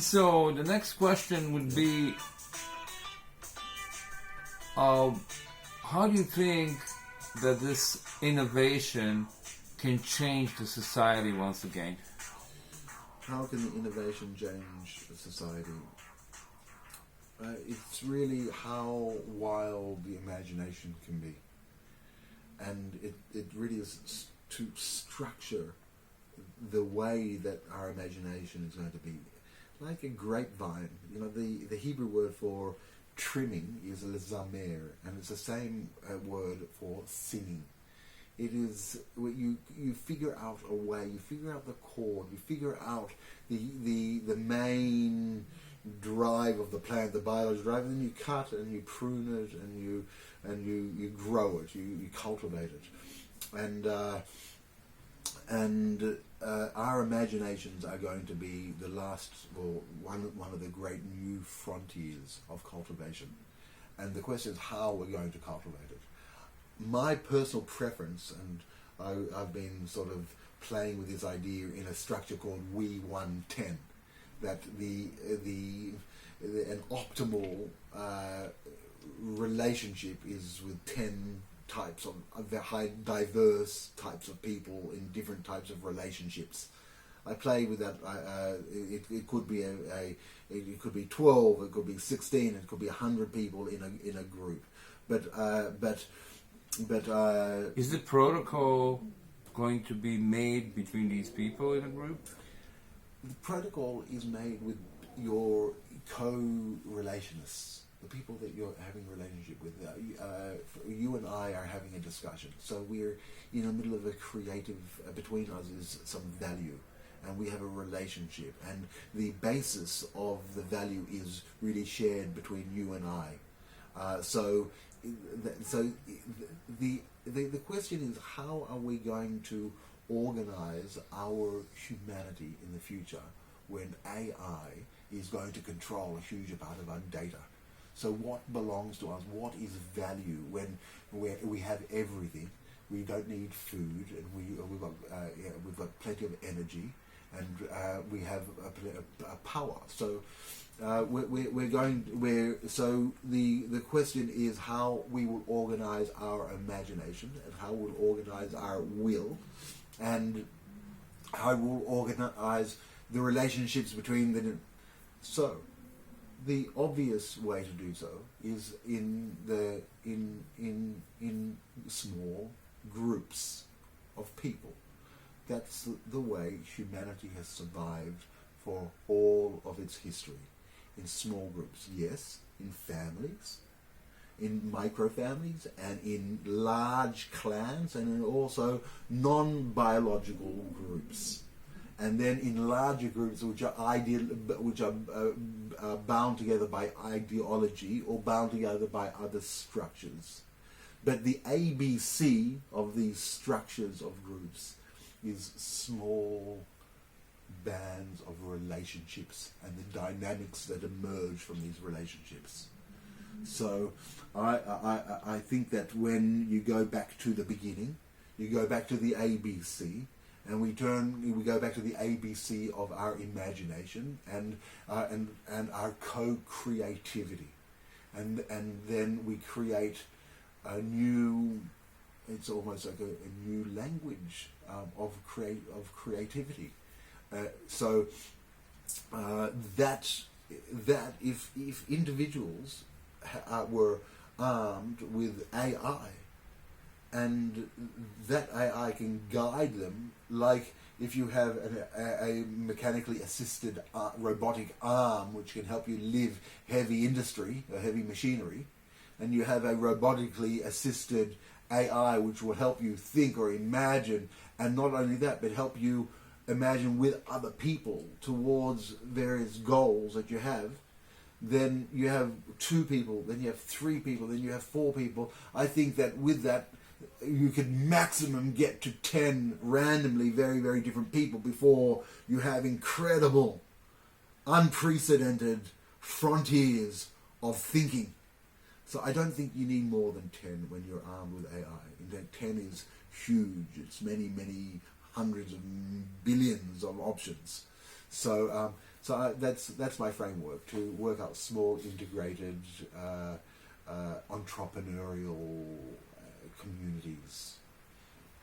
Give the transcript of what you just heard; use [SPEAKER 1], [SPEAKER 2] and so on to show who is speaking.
[SPEAKER 1] So the next question would be, how do you think that this innovation can change the society once again?
[SPEAKER 2] How can the innovation change society? It's really how wild the imagination can be. And it really is to structure the way that our imagination is going to be. Like a grapevine, you know, the Hebrew word for trimming is lezamer, and it's the same word for singing. It is you figure out a way, you figure out the chord, you figure out the main drive of the plant, the biological drive, and then you cut and you prune it and you grow it, you cultivate it, and our imaginations are going to be the last, or one of the great new frontiers of cultivation. And the question is how we're going to cultivate it. My personal preference, and I've been sort of playing with this idea in a structure called We 110, that an optimal relationship is with 10 types of high diverse types of people in different types of relationships. I play with that. It could be it could be 12, it could be 16, it could be 100 people in a group. But
[SPEAKER 1] is the protocol going to be made between these people in a group?
[SPEAKER 2] The protocol is made with your co-relationists, the people that you're having a relationship with. You and I are having a discussion, so we're in the middle of a creative. Between us is some value, and we have a relationship, and the basis of the value is really shared between you and I. So the question is, how are we going to organize our humanity in the future when AI is going to control a huge amount of our data? So what belongs to us? What is value when we have everything? We don't need food, and we've got plenty of energy, and we have a power. So the question is how we will organize our imagination, and how we'll organize our will, and how we'll organize the relationships between the. So the obvious way to do so is in small groups of people. That's the way humanity has survived for all of its history. In small groups, yes, in families, in micro-families, and in large clans, and in also non-biological groups. And then in larger groups which are bound together by ideology or bound together by other structures. But the ABC of these structures of groups is small bands of relationships and the dynamics that emerge from these relationships. So I think that when you go back to the beginning, you go back to the ABC, and we go back to the ABC of our imagination and our co-creativity, and then we create a new. It's almost like a new language of creativity. So that if individuals were armed with AI, and that AI can guide them, like if you have a mechanically assisted robotic arm which can help you lift heavy industry or heavy machinery, and you have a robotically assisted AI which will help you think or imagine, and not only that, but help you imagine with other people towards various goals that you have, then you have 2 people, then you have 3 people, then you have 4 people. I think that with that, you could maximum get to 10 randomly very, very different people before you have incredible, unprecedented frontiers of thinking. So I don't think you need more than 10 when you're armed with AI. In fact, 10 is huge. It's many, many hundreds of billions of options. So So that's my framework, to work out small, integrated, entrepreneurial